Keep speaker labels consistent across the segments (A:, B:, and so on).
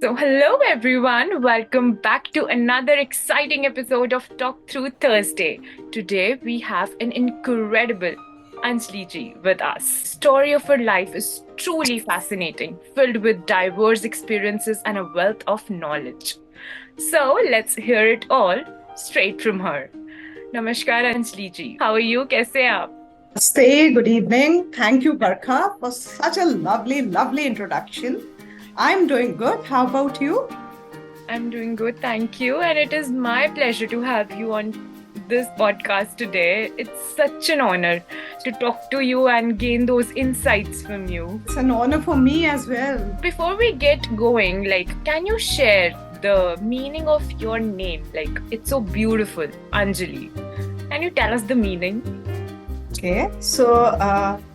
A: Hello everyone. Welcome back to another exciting episode of Talk Through Thursday. Today we have an incredible Anjali Ji with us. Story of her life is truly fascinating, filled with diverse experiences and a wealth of knowledge. So, let's hear it all straight from her. Namaskar Anjali Ji. How are you? कैसे हैं आप?
B: Namaste, good evening. Thank you, Barkha, for such a lovely introduction. I'm doing good. How about you?
A: I'm doing good, thank you. And it is my pleasure to have you on this podcast today. It's such an honor to talk to you and gain those insights from you.
B: It's an honor for me as well.
A: Before we get going, can you share the meaning of your name? It's so beautiful, Anjali. Can you tell us the meaning?
B: Okay, so,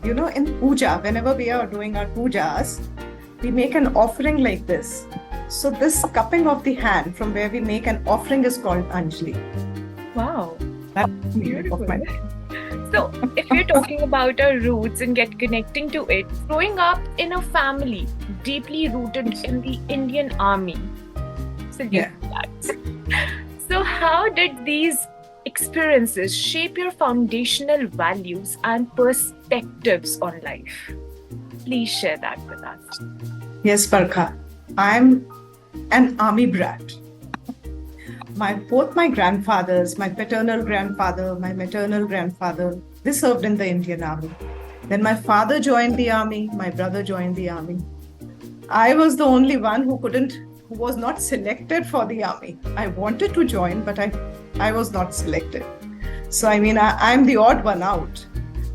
B: in puja, whenever we are doing our pujas, we make an offering like this. So, this cupping of the hand from where we make an offering is called Anjali.
A: Wow.
B: That's the meaning of my name.
A: So, if you're talking about our roots and get connecting to it, growing up in a family deeply rooted in the Indian Army.
B: Yeah.
A: So, how did these experiences shape your foundational values and perspectives on life? Please share that with us.
B: Yes, Barkha. I'm an army brat. Both my grandfathers, my paternal grandfather, my maternal grandfather, they served in the Indian Army. Then my father joined the army, my brother joined the army. I was the only one who was not selected for the army. I wanted to join, but I was not selected. So, I'm the odd one out.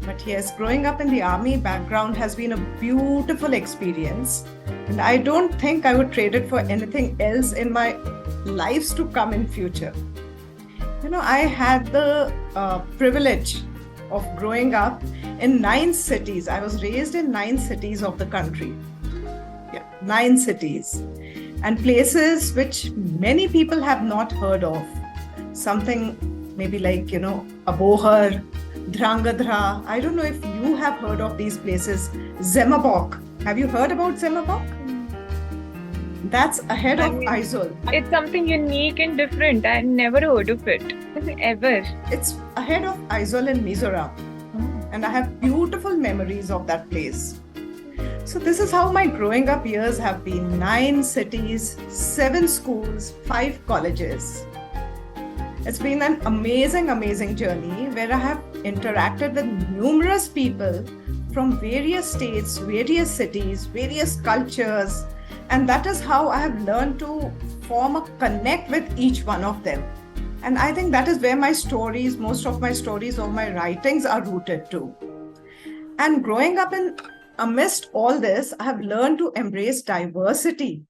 B: But yes, growing up in the army background has been a beautiful experience. And I don't think I would trade it for anything else in my lives to come in future. I had the privilege of growing up in 9 cities. I was raised in 9 cities of the country. Yeah, 9 cities. And places which many people have not heard of. Something maybe like, Abohar, Drangadhra. I don't know if you have heard of these places. Zemabok. Have you heard about Zemabok? That's ahead of Aizawl.
A: It's something unique and different. I never heard of it. Ever.
B: It's ahead of Aizawl in Mizoram. And I have beautiful memories of that place. So this is how my growing up years have been. 9 cities, 7 schools, 5 colleges. It's been an amazing journey where I have interacted with numerous people from various states, various cities, various cultures. And that is how I have learned to form a connect with each one of them. And I think that is where most of my stories or my writings are rooted to. And growing up amidst all this, I have learned to embrace diversity,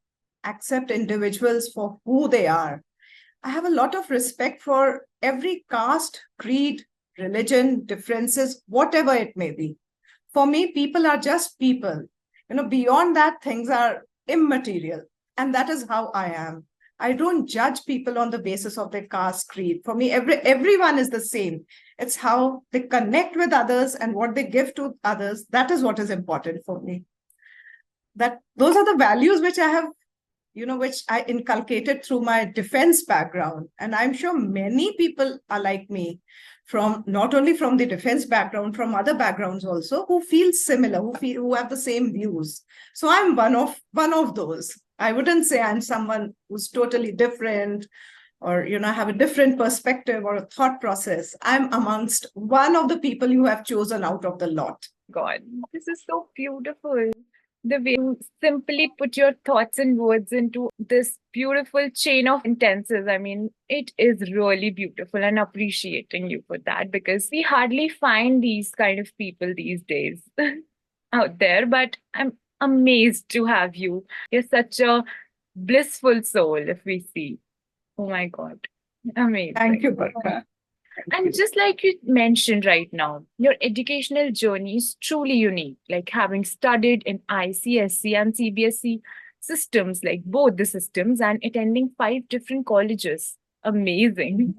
B: accept individuals for who they are. I have a lot of respect for every caste, creed, religion, differences, whatever it may be. For me, people are just people. Beyond that, things are immaterial. And that is how I am. I don't judge people on the basis of their caste, creed. For me, everyone is the same. It's how they connect with others and what they give to others. That is what is important for me. Those are the values which I have, which I inculcated through my defense background. And I'm sure many people are like me, from not only from the defense background, from other backgrounds also, who feel similar, who have the same views. So I'm one of those. I wouldn't say I'm someone who's totally different or, have a different perspective or a thought process. I'm amongst one of the people you have chosen out of the lot.
A: God, this is so beautiful. The way you simply put your thoughts and words into this beautiful chain of sentences. It is really beautiful and appreciating you for that because we hardly find these kind of people these days out there. But I'm amazed to have you. You're such a blissful soul, if we see. Oh my God. Amazing.
B: Thank you, Barkha.
A: And just like you mentioned right now, your educational journey is truly unique. Like having studied in ICSC and CBSE systems, like both the systems, and attending 5 different colleges. Amazing.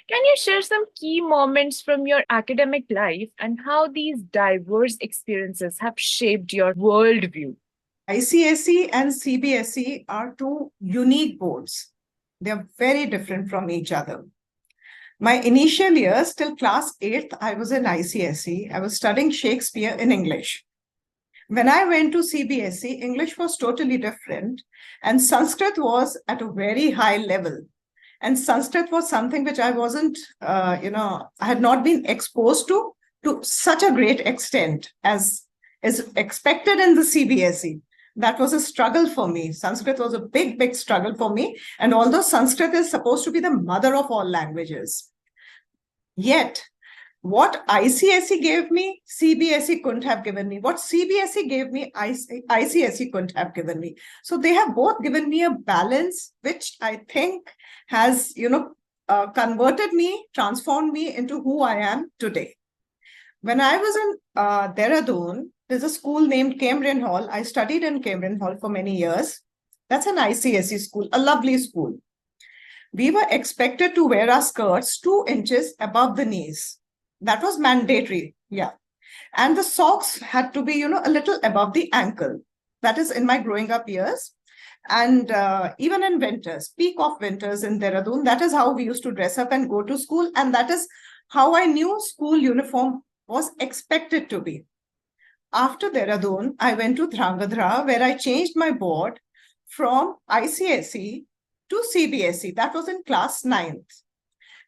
A: Can you share some key moments from your academic life and how these diverse experiences have shaped your worldview?
B: ICSE and CBSE are two unique boards. They're very different from each other. My initial years till class 8th, I was in ICSE. I was studying Shakespeare in English. When I went to CBSE, English was totally different, and Sanskrit was at a very high level. And Sanskrit was something which I wasn't, I had not been exposed to such a great extent as is expected in the CBSE. That was a struggle for me. Sanskrit was a big, big struggle for me. And although Sanskrit is supposed to be the mother of all languages, yet what ICSE gave me, CBSE couldn't have given me. What CBSE gave me, ICSE couldn't have given me. So they have both given me a balance, which I think has, converted me, transformed me into who I am today. When I was in Dehradun, there's a school named Cambrian Hall. I studied in Cambrian Hall for many years. That's an ICSE school, a lovely school. We were expected to wear our skirts 2 inches above the knees. That was mandatory. Yeah. And the socks had to be, a little above the ankle. That is in my growing up years. And even in winters, peak of winters in Dehradun, that is how we used to dress up and go to school. And that is how I knew school uniform was expected to be. After Dehradun, I went to Dhrangadhra, where I changed my board from ICSE to CBSE. That was in class 9th.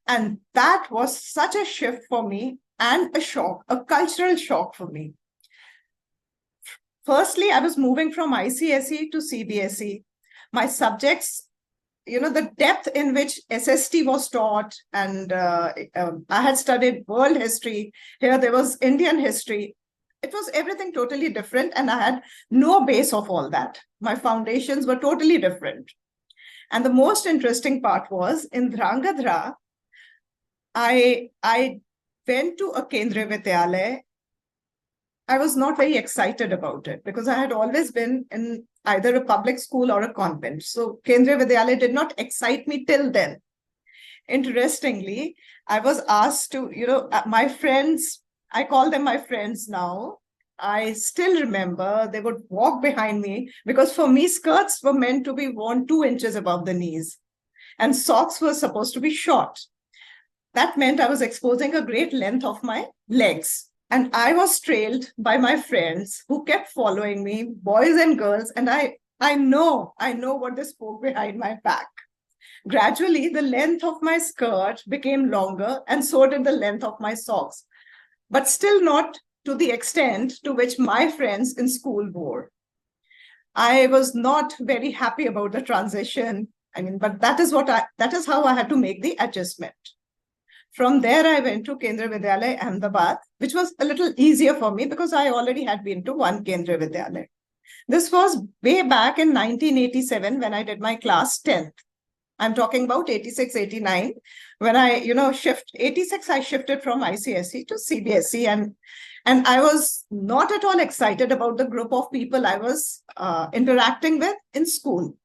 B: And that was such a shift for me and a shock, a cultural shock for me. Firstly, I was moving from ICSE to CBSE. My subjects, the depth in which SST was taught, and I had studied world history. Here there was Indian history. It was everything totally different, and I had no base of all that. My foundations were totally different. And the most interesting part was in Dhrangadhra, I went to a Kendriya Vidyalaya. I was not very excited about it because I had always been in either a public school or a convent. So Kendriya Vidyalaya did not excite me till then. Interestingly, I was asked to, my friends, I call them my friends now. I still remember they would walk behind me because for me, skirts were meant to be worn 2 inches above the knees and socks were supposed to be short. That meant I was exposing a great length of my legs. And I was trailed by my friends who kept following me, boys and girls. And I know what they spoke behind my back. Gradually, the length of my skirt became longer and so did the length of my socks, but still not to the extent to which my friends in school wore. I was not very happy about the transition. But that is how I had to make the adjustment. From there, I went to Kendriya Vidyalaya, Ahmedabad, which was a little easier for me because I already had been to one Kendriya Vidyalaya. This was way back in 1987 when I did my class 10th. I'm talking about 86, 89. When I, 86, I shifted from ICSE to CBSE. And I was not at all excited about the group of people I was interacting with in school.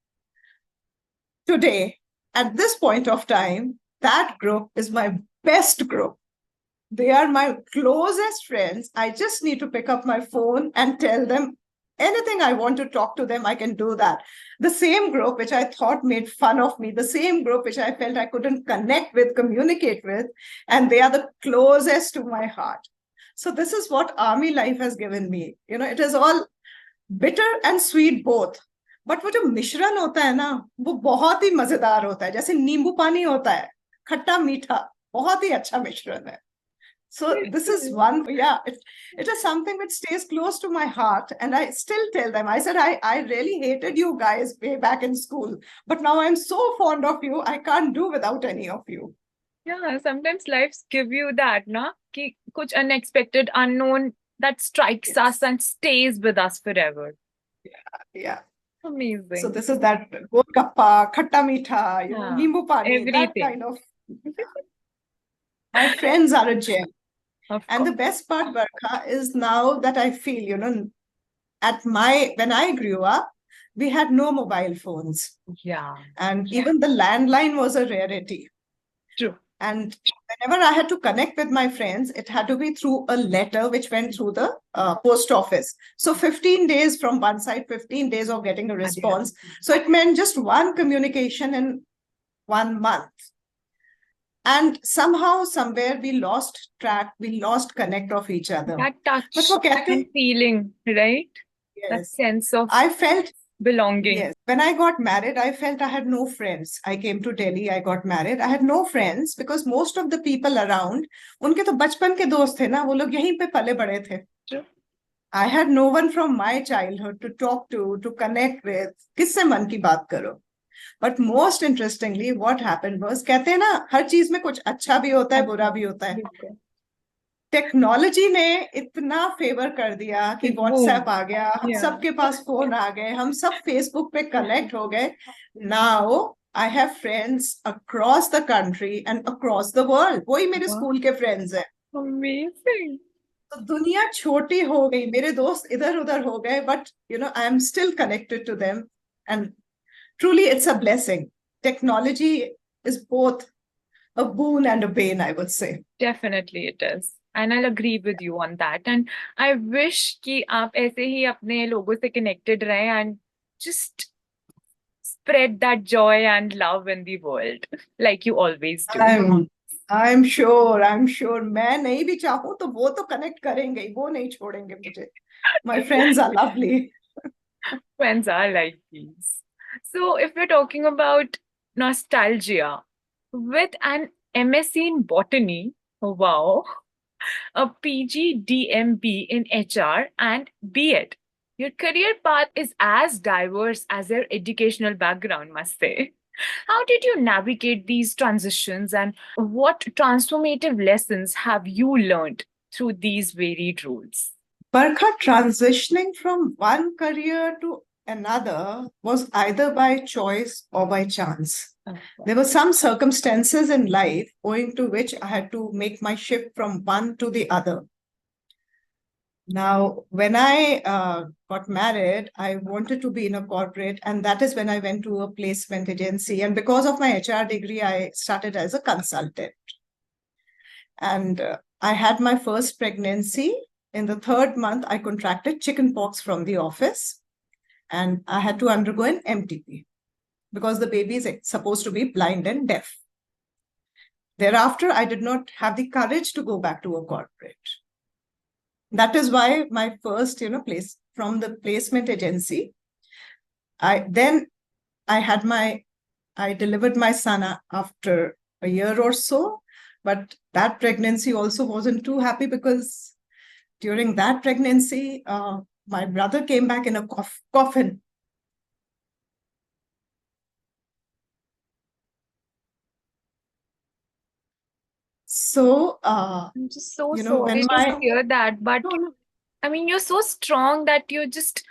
B: Today, at this point of time, that group is my best group. They are my closest friends. I just need to pick up my phone and tell them anything I want to talk to them, I can do that. The same group which I thought made fun of me, the same group which I felt I couldn't connect with, communicate with, and they are the closest to my heart. So this is what army life has given me. It is all bitter and sweet both. But वो जो मिश्रण होता है ना वो बहुत ही मजेदार होता है, जैसे नींबू पानी होता है, खट्टा मीठा, बहुत ही अच्छा मिश्रण है. So this is one, it is something which stays close to my heart. And I still tell them, I said, I really hated you guys way back in school, but now I'm so fond of you, I can't do without any of you.
A: Yeah, sometimes lives give you that, na? Ki kuch unexpected, unknown that strikes us and stays with us forever.
B: Yeah.
A: Amazing.
B: So this is that golgappa, khatta meetha, nimbu pani, that kind of. My friends are a gem. And the best part, Barkha, is now that I feel, when I grew up, we had no mobile phones.
A: Yeah.
B: And even the landline was a rarity.
A: True.
B: And whenever I had to connect with my friends, it had to be through a letter which went through the post office. So 15 days from one side, 15 days of getting a response. So it meant just one communication in 1 month. And somehow, somewhere, we lost track, we lost connect of each other.
A: That touch
B: But for
A: and feeling, right? That
B: yes,
A: sense of
B: I felt
A: belonging.
B: yes. When I got married, I felt I had no friends. I came to Delhi, I got married. I had no friends because most of the people around, उनके तो बचपन के दोस्त थे ना, वो लोग यहीं पे पले बड़े थे.
A: True.
B: I had no one from my childhood to talk to connect with. किससे मन की बात करो? But most interestingly, what happened was, कहते हैं ना, हर चीज में कुछ अच्छा भी होता है, बुरा भी होता है. टेक्नोलॉजी ने इतना फेवर कर दिया कि व्हाट्सएप आ गया, हम सबके पास फोन आ गए, हम सब फेसबुक पे कनेक्ट हो गए. Now I have friends across the country and across the world. वही मेरे स्कूल के फ्रेंड्स हैं.
A: Amazing.
B: तो दुनिया छोटी हो गई, मेरे दोस्त इधर उधर हो गए, but you know I am still connected to them. And truly it's a blessing. Technology is both a boon and a bane, I would say.
A: Definitely it is. And I'll agree with you on that. And I wish कि आप ऐसे ही अपने लोगों से connected रहें and just spread that joy and love in the world like you always do.
B: I'm sure. मैं नहीं भी चाहूँ तो वो तो connect करेंगे, वो नहीं छोड़ेंगे मुझे. My friends are lovely.
A: Friends are like these. So if we're talking about nostalgia, with an MSc in botany, wow, a PG DMB in HR and B.Ed, your career path is as diverse as your educational background, must say. How did you navigate these transitions and what transformative lessons have you learned through these varied roles?
B: Barkha, transitioning from one career to another was either by choice or by chance.
A: Okay.
B: There were some circumstances in life owing to which I had to make my shift from one to the other. Now, when I got married, I wanted to be in a corporate, and that is when I went to a placement agency. And because of my HR degree, I started as a consultant. And I had my first pregnancy. In the 3rd month, I contracted chickenpox from the office, and I had to undergo an MTP because the baby is supposed to be blind and deaf. Thereafter, I did not have the courage to go back to a corporate. That is why my first, place from the placement agency, I delivered my son after a year or so, but that pregnancy also wasn't too happy because during that pregnancy, my brother came back in a coffin. So,
A: I'm just so sorry to hear that, but I mean, you're so strong that you're just,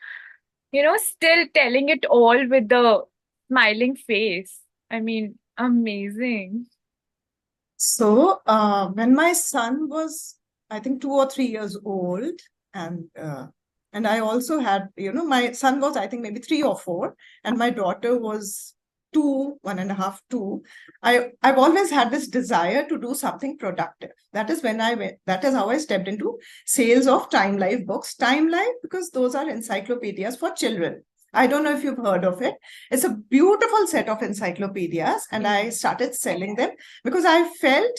A: still telling it all with the smiling face. I mean, amazing.
B: So, when my son was, I think, 2 or 3 years old, and I also had, my son was, I think, maybe 3 or 4, and my daughter was 2, 1.5, 2. I've always had this desire to do something productive. That is how I stepped into sales of Time Life books. Time Life, because those are encyclopedias for children. I don't know if you've heard of it. It's a beautiful set of encyclopedias, and I started selling them because I felt,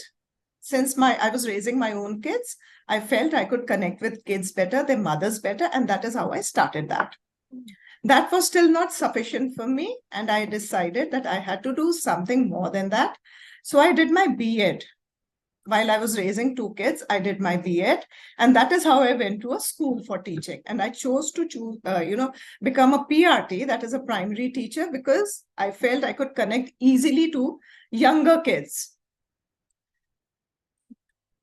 B: since I was raising my own kids, I felt I could connect with kids better, their mothers better, and that is how I started that. That was still not sufficient for me, and I decided that I had to do something more than that. So I did my B.Ed. While I was raising 2 kids, I did my B.Ed, and that is how I went to a school for teaching. And I chose to become a PRT, that is a primary teacher, because I felt I could connect easily to younger kids.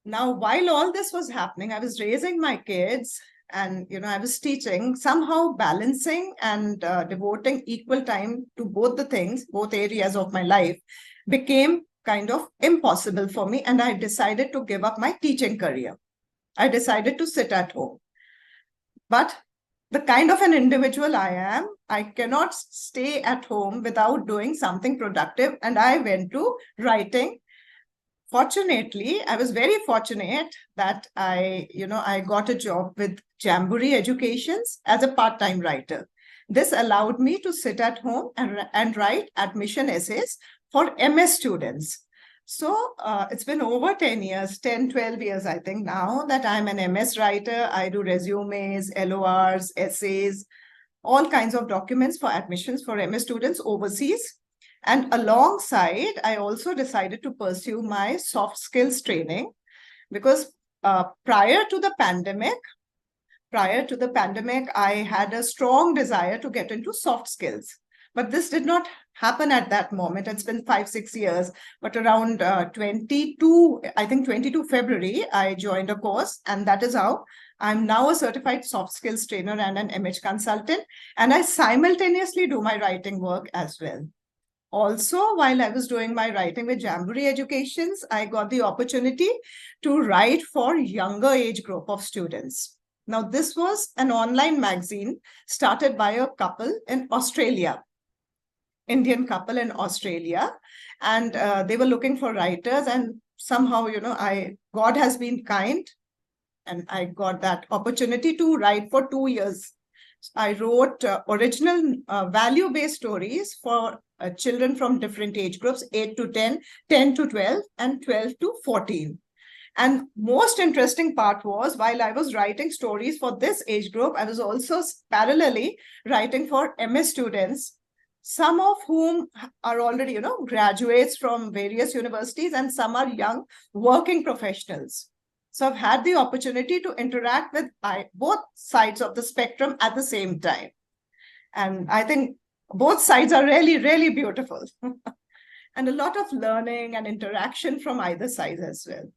B: Now, while all this was happening, I was raising my kids and, I was teaching, somehow balancing and devoting equal time to both the things, both areas of my life became kind of impossible for me. And I decided to give up my teaching career. I decided to sit at home. But the kind of an individual I am, I cannot stay at home without doing something productive. And I went to writing fortunately, I was very fortunate that I got a job with Jamboree Educations as a part-time writer. This allowed me to sit at home and write admission essays for MS students. So it's been over 10 years, 10, 12 years, I think now that I'm an MS writer. I do resumes, LORs, essays, all kinds of documents for admissions for MS students overseas. And alongside, I also decided to pursue my soft skills training because prior to the pandemic, I had a strong desire to get into soft skills. But this did not happen at that moment. It's been 5-6 years. But around 22 February, I joined a course. And that is how I'm now a certified soft skills trainer and an image consultant. And I simultaneously do my writing work as well. Also, while I was doing my writing with Jamboree Educations, I got the opportunity to write for younger age group of students. Now, this was an online magazine started by a couple in Australia, Indian couple in Australia, and they were looking for writers. And somehow, God has been kind, and I got that opportunity to write for 2 years. I wrote original value-based stories for children from different age groups, 8 to 10, 10 to 12, and 12 to 14. And most interesting part was, while I was writing stories for this age group, I was also parallelly writing for MS students, some of whom are already, graduates from various universities, and some are young working professionals. So I've had the opportunity to interact with both sides of the spectrum at the same time. And I think both sides are really, really beautiful. And a lot of learning and interaction from either side as well.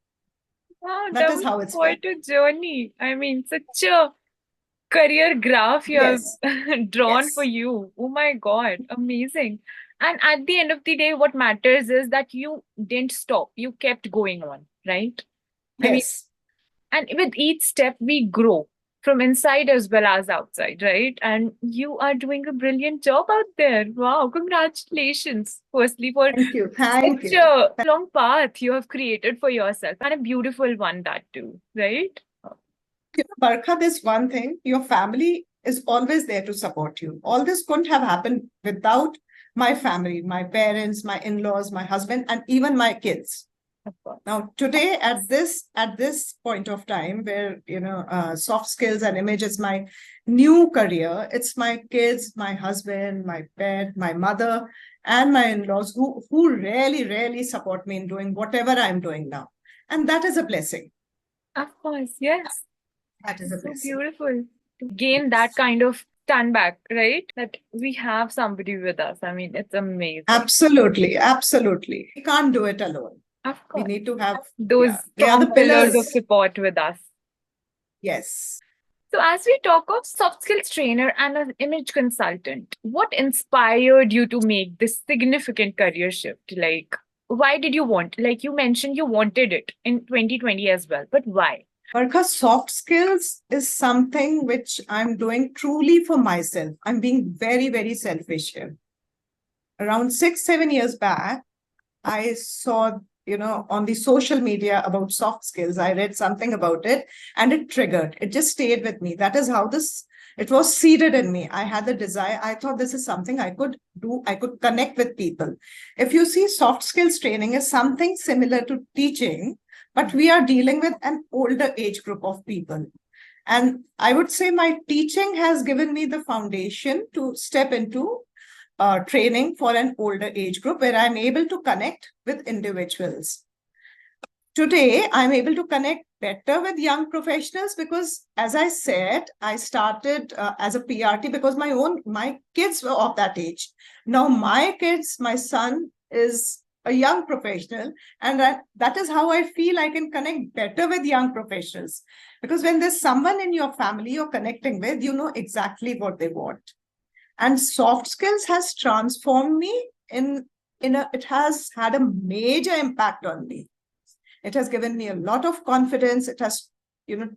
A: Wow,
B: That is how it's
A: quite a journey. I mean, such a career graph you have drawn for you. Oh my God, amazing. And at the end of the day, what matters is that you didn't stop. You kept going on, right? I mean, and with each step, we grow from inside as well as outside, right? And you are doing a brilliant job out there. Wow, congratulations, firstly, for
B: Thank
A: such
B: you.
A: a long path you have created for yourself, and a beautiful one, that too, right?
B: Barkha, there's one thing, your family is always there to support you. All this couldn't have happened without my family, my parents, my in-laws, my husband, and even my kids. Now, today, at this point of time where, soft skills and image is my new career, it's my kids, my husband, my pet, my mother, and my in-laws who really, really support me in doing whatever I'm doing now. And that is a blessing.
A: Of course, yes.
B: That is a blessing.
A: So beautiful to gain that kind of stand back, right? That we have somebody with us. I mean, it's amazing.
B: Absolutely, absolutely. We can't do it alone.
A: Of course.
B: We need to have
A: those
B: they are the
A: pillars of support with us.
B: Yes.
A: So as we talk of soft skills trainer and an image consultant, what inspired you to make this significant career shift? Like, why did you want, like you mentioned, you wanted it in 2020 as well, but why?
B: Because soft skills is something which I'm doing truly for myself. I'm being very, very selfish here. Around 6-7 years back, I saw, on the social media about soft skills. I read something about it and it triggered. It just stayed with me. That is how it was seeded in me. I had the desire. I thought this is something I could do. I could connect with people. If you see, soft skills training is something similar to teaching, but we are dealing with an older age group of people. And I would say my teaching has given me the foundation to step into training for an older age group where I'm able to connect with individuals. Today, I'm able to connect better with young professionals because, as I said, I started as a PRT because my kids were of that age. Now my son is a young professional, and that is how I feel I can connect better with young professionals. Because when there's someone in your family you're connecting with, you know exactly what they want. And soft skills has transformed me it has had a major impact on me. It has given me a lot of confidence. It has,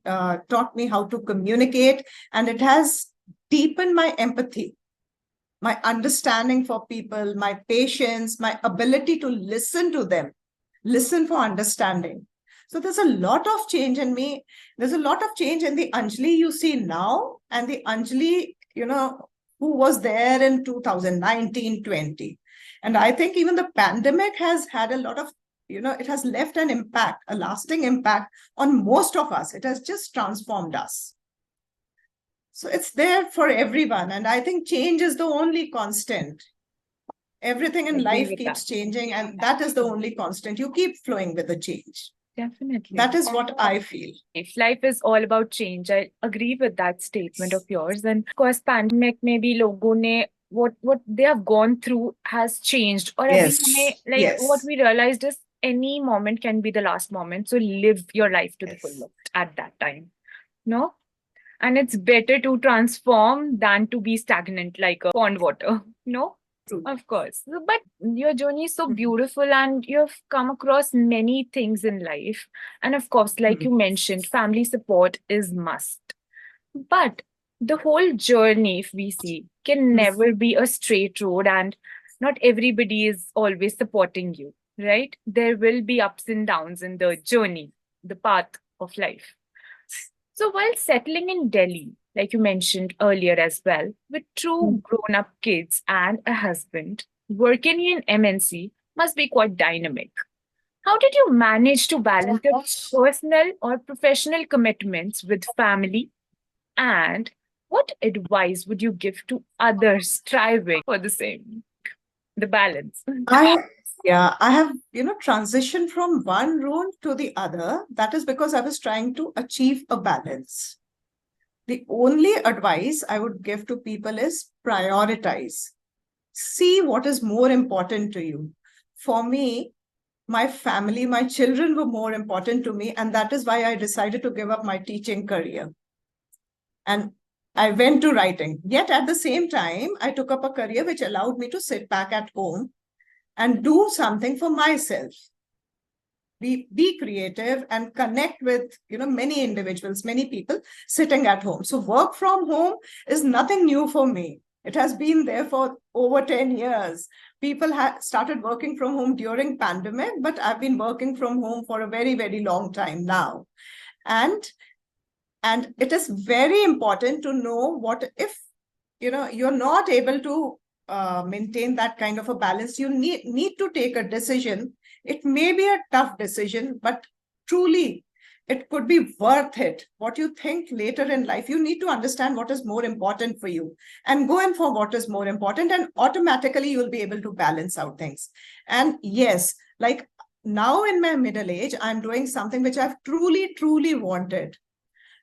B: taught me how to communicate, and it has deepened my empathy, my understanding for people, my patience, my ability to listen to them. listen for understanding. So there's a lot of change in me. There's a lot of change in the Anjali you see now and the Anjali, who was there in 2019, 20. And I think even the pandemic has had a lot of, it has left an impact, a lasting impact on most of us. It has just transformed us. So it's there for everyone. And I think change is the only constant. Everything in life keeps changing, and that is the only constant. You keep flowing with the change.
A: Definitely.
B: That is what I feel.
A: Life is all about change. I agree with that statement of yours. And of course, pandemic maybe logo ne what they have gone through has changed. Or
B: Yes.
A: what we realized is any moment can be the last moment. So live your life to the fullest at that time. No? And it's better to transform than to be stagnant like a pond water. No?
B: True.
A: Of course. But your journey is so beautiful and you've come across many things in life. And of course, like you mentioned, family support is must. But the whole journey, if we see, can never be a straight road and not everybody is always supporting you, right? There will be ups and downs in the journey, the path of life. So while settling in Delhi, like you mentioned earlier as well, with two grown-up kids and a husband, working in MNC must be quite dynamic. How did you manage to balance your personal or professional commitments with family? And what advice would you give to others striving for the same, the balance?
B: I have, transitioned from one role to the other. That is because I was trying to achieve a balance. The only advice I would give to people is prioritize. See what is more important to you. For me, my family, my children were more important to me. And that is why I decided to give up my teaching career. And I went to writing. Yet at the same time, I took up a career which allowed me to sit back at home and do something for myself. Be creative and connect with many individuals, many people sitting at home. So work from home is nothing new for me. It has been there for over 10 years. People had started working from home during pandemic, but I've been working from home for a very, very long time now. And it is very important to know what if you're not able to maintain that kind of a balance. You need to take a decision. It may be a tough decision, but truly it could be worth it. What you think later in life, you need to understand what is more important for you and go in for what is more important, and automatically you'll be able to balance out things. And yes, like now in my middle age, I'm doing something which I've truly, truly wanted.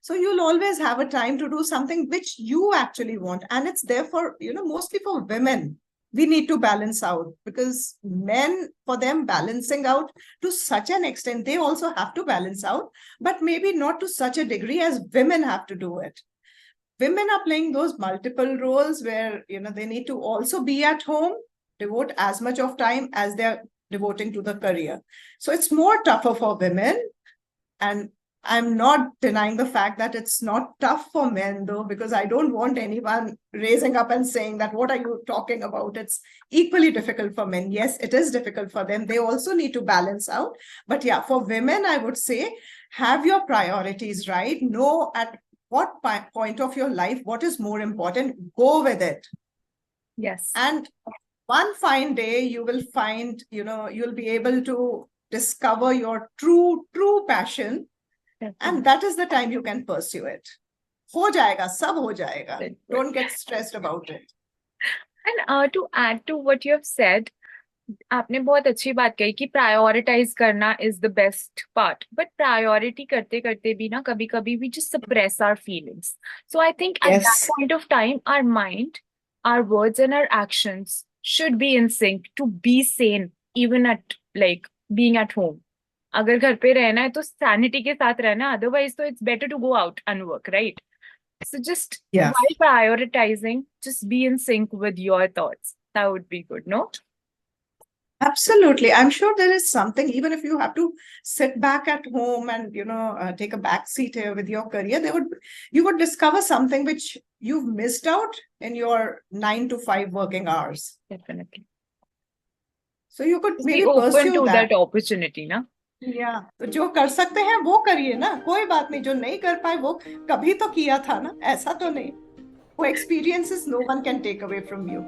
B: So you'll always have a time to do something which you actually want. And it's there for, mostly for women. We need to balance out, because men, for them, balancing out to such an extent, they also have to balance out, but maybe not to such a degree as women have to do it. Women are playing those multiple roles where, they need to also be at home, devote as much of time as they're devoting to the career. So it's more tougher for women. And I'm not denying the fact that it's not tough for men, though, because I don't want anyone raising up and saying that, what are you talking about? It's equally difficult for men. Yes, it is difficult for them. They also need to balance out. But yeah, for women, I would say, have your priorities right. Know at what point of your life, what is more important, go with it.
A: Yes.
B: And one fine day, you will find, you'll be able to discover your true passion. And that is the time you can pursue it. Ho jayega, sab ho jayega. Don't get stressed about it.
A: And to add to what you have said, आपने बहुत अच्छी बात कही कि prioritize करना is the best part. But priority करते करते भी ना कभी कभी we just suppress our feelings. So I think at that point of time, our mind, our words and our actions should be in sync to be sane, even at like being at home. अगर घर पे रहना है तो sanity के साथ रहना, otherwise तो it's better to go out and work, right? So just while prioritizing, just be in sync with your thoughts. That would be good, no?
B: Absolutely. I'm sure there is something, even if you have to sit back at home and, take a back seat here with your career, you would discover something which you've missed out in your 9 to 5 working hours.
A: Definitely.
B: So you could
A: Be
B: maybe
A: open
B: pursue
A: to
B: that.
A: that opportunity, na?
B: Yeah. तो जो कर सकते हैं वो करिए ना, कोई बात नहीं. जो नहीं कर पाए वो कभी तो किया था ना, ऐसा तो नहीं. वो experiences no one can take away from you.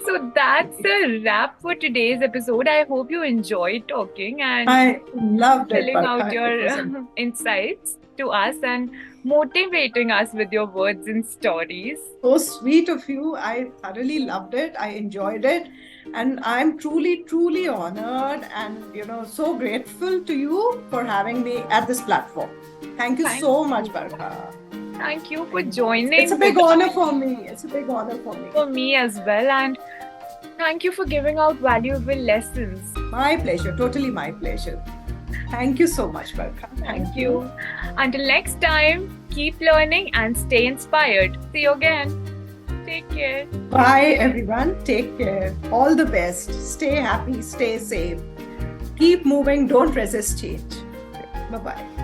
A: So that's a wrap for today's episode. I hope you enjoyed talking and
B: I loved it,
A: filling out
B: Barkha.
A: your insights to us and motivating us with your words and stories.
B: So sweet of you. I thoroughly loved it. I enjoyed it. And I'm truly, truly honored and, so grateful to you for having me at this platform. Thank you so much, Barkha.
A: Thank you for joining.
B: It's a big honor for me. It's a big honor for me.
A: For me as well. And thank you for giving out valuable lessons.
B: My pleasure. Totally my pleasure. Thank you so much, Barkha.
A: Thank you. Until next time, keep learning and stay inspired. See you again. Take care.
B: Bye, everyone. Take care. All the best. Stay happy. Stay safe. Keep moving. Don't resist change. Bye-bye.